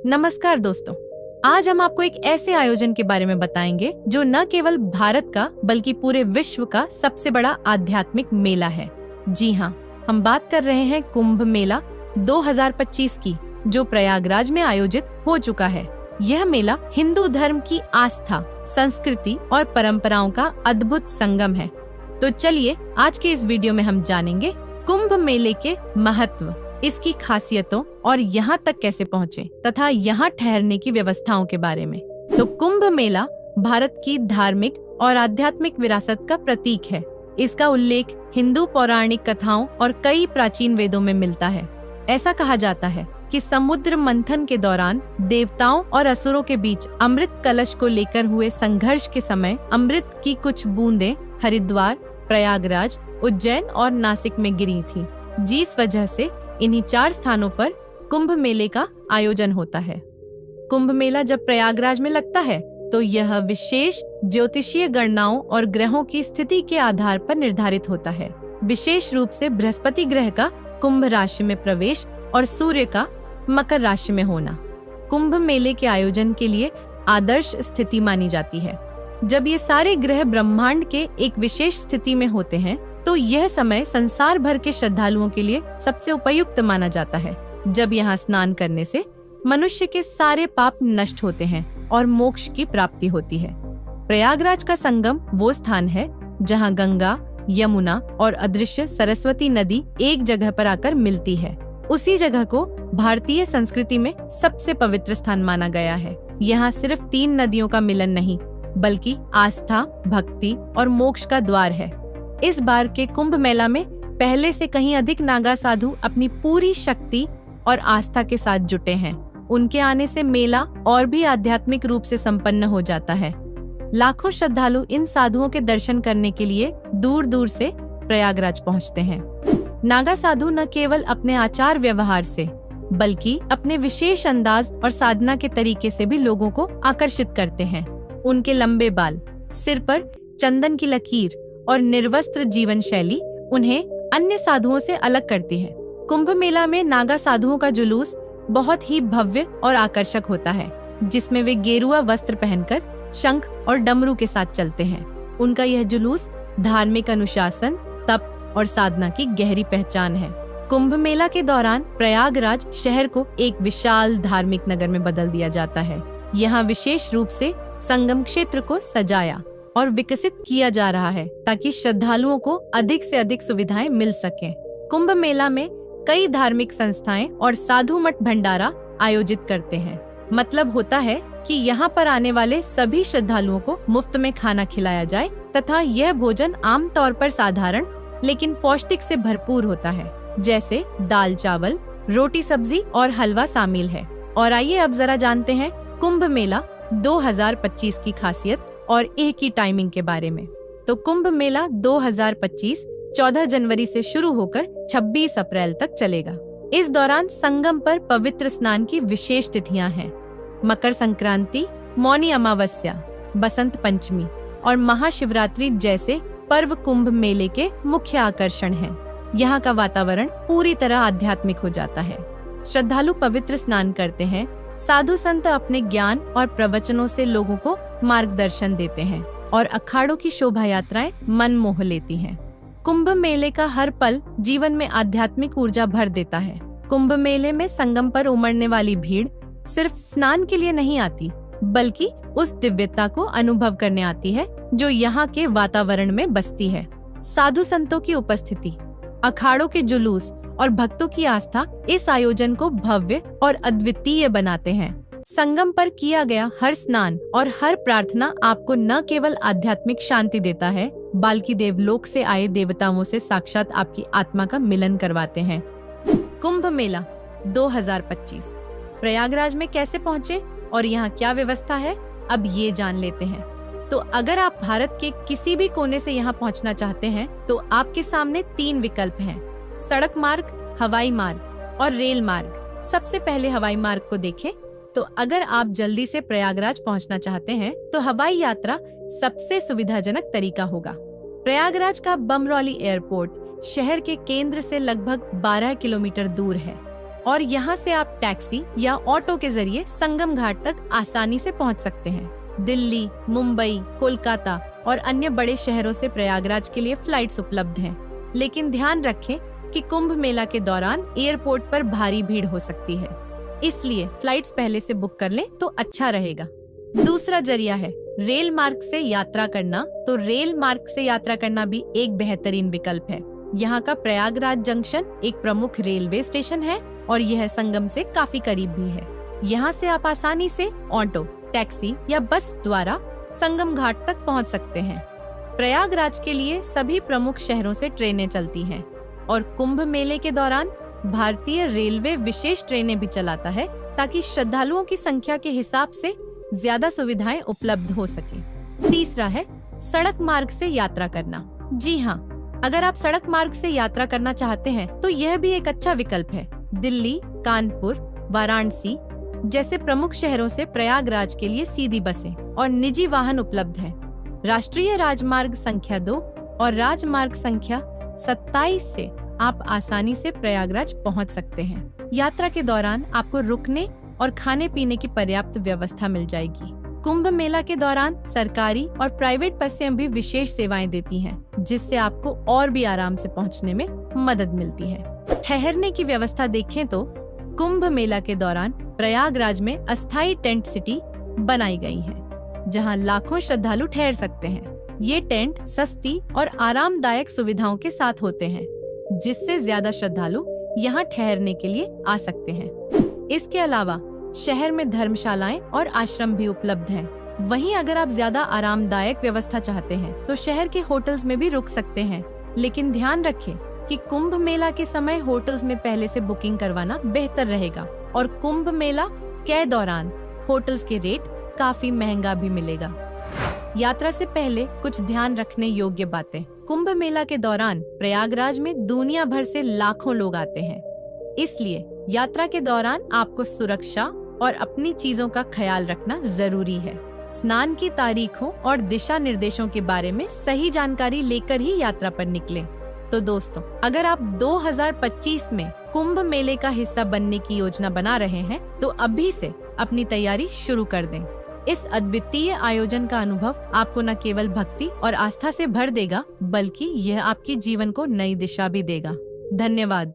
नमस्कार दोस्तों, आज हम आपको एक ऐसे आयोजन के बारे में बताएंगे जो न केवल भारत का बल्कि पूरे विश्व का सबसे बड़ा आध्यात्मिक मेला है। जी हाँ, हम बात कर रहे हैं कुंभ मेला 2025 की, जो प्रयागराज में आयोजित हो चुका है। यह मेला हिंदू धर्म की आस्था, संस्कृति और परंपराओं का अद्भुत संगम है। तो चलिए आज के इस वीडियो में हम जानेंगे कुंभ मेले के महत्व, इसकी खासियतों और यहाँ तक कैसे पहुँचे तथा यहाँ ठहरने की व्यवस्थाओं के बारे में। तो कुंभ मेला भारत की धार्मिक और आध्यात्मिक विरासत का प्रतीक है। इसका उल्लेख हिंदू पौराणिक कथाओं और कई प्राचीन वेदों में मिलता है। ऐसा कहा जाता है कि समुद्र मंथन के दौरान देवताओं और असुरों के बीच अमृत कलश को लेकर हुए संघर्ष के समय अमृत की कुछ बूंदें हरिद्वार, प्रयागराज, उज्जैन और नासिक में गिरी थी, जिस वजह से इन्हीं 4 स्थानों पर कुंभ मेले का आयोजन होता है। कुंभ मेला जब प्रयागराज में लगता है तो यह विशेष ज्योतिषीय गणनाओं और ग्रहों की स्थिति के आधार पर निर्धारित होता है। विशेष रूप से बृहस्पति ग्रह का कुंभ राशि में प्रवेश और सूर्य का मकर राशि में होना कुंभ मेले के आयोजन के लिए आदर्श स्थिति मानी जाती है। जब ये सारे ग्रह ब्रह्मांड के एक विशेष स्थिति में होते हैं तो यह समय संसार भर के श्रद्धालुओं के लिए सबसे उपयुक्त माना जाता है। जब यहाँ स्नान करने से मनुष्य के सारे पाप नष्ट होते हैं और मोक्ष की प्राप्ति होती है। प्रयागराज का संगम वो स्थान है जहाँ गंगा, यमुना और अदृश्य सरस्वती नदी एक जगह पर आकर मिलती है। उसी जगह को भारतीय संस्कृति में सबसे पवित्र स्थान माना गया है। यहाँ सिर्फ 3 नदियों का मिलन नहीं, बल्कि आस्था, भक्ति और मोक्ष का द्वार है। इस बार के कुंभ मेला में पहले से कहीं अधिक नागा साधु अपनी पूरी शक्ति और आस्था के साथ जुटे हैं। उनके आने से मेला और भी आध्यात्मिक रूप से संपन्न हो जाता है। लाखों श्रद्धालु इन साधुओं के दर्शन करने के लिए दूर दूर से प्रयागराज पहुंचते हैं। नागा साधु न केवल अपने आचार व्यवहार से बल्कि अपने विशेष अंदाज और साधना के तरीके से भी लोगों को आकर्षित करते हैं। उनके लंबे बाल, सिर पर चंदन की लकीर और निर्वस्त्र जीवन शैली उन्हें अन्य साधुओं से अलग करती है। कुंभ मेला में नागा साधुओं का जुलूस बहुत ही भव्य और आकर्षक होता है, जिसमें वे गेरुआ वस्त्र पहनकर शंख और डमरू के साथ चलते हैं। उनका यह जुलूस धार्मिक अनुशासन, तप और साधना की गहरी पहचान है। कुंभ मेला के दौरान प्रयागराज शहर को एक विशाल धार्मिक नगर में बदल दिया जाता है। यहाँ विशेष रूप से संगम क्षेत्र को सजाया और विकसित किया जा रहा है ताकि श्रद्धालुओं को अधिक से अधिक सुविधाएं मिल सकें। कुंभ मेला में कई धार्मिक संस्थाएं और साधु मठ भंडारा आयोजित करते हैं। मतलब होता है कि यहाँ पर आने वाले सभी श्रद्धालुओं को मुफ्त में खाना खिलाया जाए तथा यह भोजन आमतौर पर साधारण लेकिन पौष्टिक से भरपूर होता है, जैसे दाल चावल, रोटी सब्जी और हलवा शामिल है। और आइए अब जरा जानते हैं कुंभ मेला 2025 की खासियत और एक ही टाइमिंग के बारे में। तो कुंभ मेला 2025 14 जनवरी से शुरू होकर 26 अप्रैल तक चलेगा। इस दौरान संगम पर पवित्र स्नान की विशेष तिथियां हैं। मकर संक्रांति, मौनी अमावस्या, बसंत पंचमी और महाशिवरात्रि जैसे पर्व कुंभ मेले के मुख्य आकर्षण हैं। यहाँ का वातावरण पूरी तरह आध्यात्मिक हो जाता है। श्रद्धालु पवित्र स्नान करते हैं। साधु संत अपने ज्ञान और प्रवचनों से लोगों को मार्गदर्शन देते हैं और अखाड़ों की शोभा यात्राएं मन मोह लेती हैं। कुंभ मेले का हर पल जीवन में आध्यात्मिक ऊर्जा भर देता है। कुंभ मेले में संगम पर उमड़ने वाली भीड़ सिर्फ स्नान के लिए नहीं आती, बल्कि उस दिव्यता को अनुभव करने आती है जो यहाँ के वातावरण में बसती है। साधु संतों की उपस्थिति, अखाड़ों के जुलूस और भक्तों की आस्था इस आयोजन को भव्य और अद्वितीय बनाते हैं। संगम पर किया गया हर स्नान और हर प्रार्थना आपको न केवल आध्यात्मिक शांति देता है, बल्कि देवलोक से आए देवताओं से साक्षात आपकी आत्मा का मिलन करवाते हैं। कुंभ मेला 2025 प्रयागराज में कैसे पहुँचे और यहाँ क्या व्यवस्था है, अब ये जान लेते हैं। तो अगर आप भारत के किसी भी कोने से यहाँ पहुँचना चाहते हैं तो आपके सामने 3 विकल्प हैं: सड़क मार्ग, हवाई मार्ग और रेल मार्ग। सबसे पहले हवाई मार्ग को देखें तो अगर आप जल्दी से प्रयागराज पहुंचना चाहते हैं तो हवाई यात्रा सबसे सुविधाजनक तरीका होगा। प्रयागराज का बमरौली एयरपोर्ट शहर के केंद्र से लगभग 12 किलोमीटर दूर है। और यहाँ से आप टैक्सी या ऑटो के जरिए संगम घाट तक आसानी से पहुँच सकते हैं। दिल्ली, मुंबई, कोलकाता और अन्य बड़े शहरों से प्रयागराज के लिए फ्लाइट्स उपलब्ध हैं। लेकिन ध्यान रखें कि कुंभ मेला के दौरान एयरपोर्ट पर भारी भीड़ हो सकती है, इसलिए फ्लाइट्स पहले से बुक कर लें तो अच्छा रहेगा। दूसरा जरिया है रेल मार्ग से यात्रा करना। तो रेल मार्ग से यात्रा करना भी एक बेहतरीन विकल्प है। यहाँ का प्रयागराज जंक्शन एक प्रमुख रेलवे स्टेशन है और यह संगम से काफी करीब भी है। यहाँ से आप आसानी से ऑटो, टैक्सी या बस द्वारा संगम घाट तक पहुँच सकते हैं। प्रयागराज के लिए सभी प्रमुख शहरों से ट्रेनें चलती हैं और कुंभ मेले के दौरान भारतीय रेलवे विशेष ट्रेनें भी चलाता है ताकि श्रद्धालुओं की संख्या के हिसाब से ज्यादा सुविधाएं उपलब्ध हो सके। तीसरा है सड़क मार्ग से यात्रा करना। जी हाँ, अगर आप सड़क मार्ग से यात्रा करना चाहते हैं तो यह भी एक अच्छा विकल्प है। दिल्ली, कानपुर, वाराणसी जैसे प्रमुख शहरों से प्रयागराज के लिए सीधी बसें और निजी वाहन उपलब्ध हैं। राष्ट्रीय राजमार्ग संख्या 2 और राजमार्ग संख्या 27 से आप आसानी से प्रयागराज पहुंच सकते हैं। यात्रा के दौरान आपको रुकने और खाने पीने की पर्याप्त व्यवस्था मिल जाएगी। कुंभ मेला के दौरान सरकारी और प्राइवेट बसें भी विशेष सेवाएं देती हैं, जिससे आपको और भी आराम से पहुंचने में मदद मिलती है। ठहरने की व्यवस्था देखें तो कुंभ मेला के दौरान प्रयागराज में अस्थायी टेंट सिटी बनाई गई है, जहां लाखों श्रद्धालु ठहर सकते हैं। ये टेंट सस्ती और आरामदायक सुविधाओं के साथ होते हैं, जिससे ज्यादा श्रद्धालु यहाँ ठहरने के लिए आ सकते हैं। इसके अलावा शहर में धर्मशालाएं और आश्रम भी उपलब्ध हैं। वहीं अगर आप ज्यादा आरामदायक व्यवस्था चाहते हैं तो शहर के होटल्स में भी रुक सकते हैं। लेकिन ध्यान रखें कि कुंभ मेला के समय होटल्स में पहले से बुकिंग करवाना बेहतर रहेगा और कुंभ मेला के दौरान होटल्स के रेट काफी महंगा भी मिलेगा। यात्रा से पहले कुछ ध्यान रखने योग्य बातें। कुंभ मेला के दौरान प्रयागराज में दुनिया भर से लाखों लोग आते हैं, इसलिए यात्रा के दौरान आपको सुरक्षा और अपनी चीजों का ख्याल रखना जरूरी है। स्नान की तारीखों और दिशा निर्देशों के बारे में सही जानकारी लेकर ही यात्रा पर निकलें। तो दोस्तों, अगर आप 2025 में कुंभ मेले का हिस्सा बनने की योजना बना रहे हैं तो अभी से अपनी तैयारी शुरू कर दें। इस अद्वितीय आयोजन का अनुभव आपको न केवल भक्ति और आस्था से भर देगा, बल्कि यह आपके जीवन को नई दिशा भी देगा। धन्यवाद।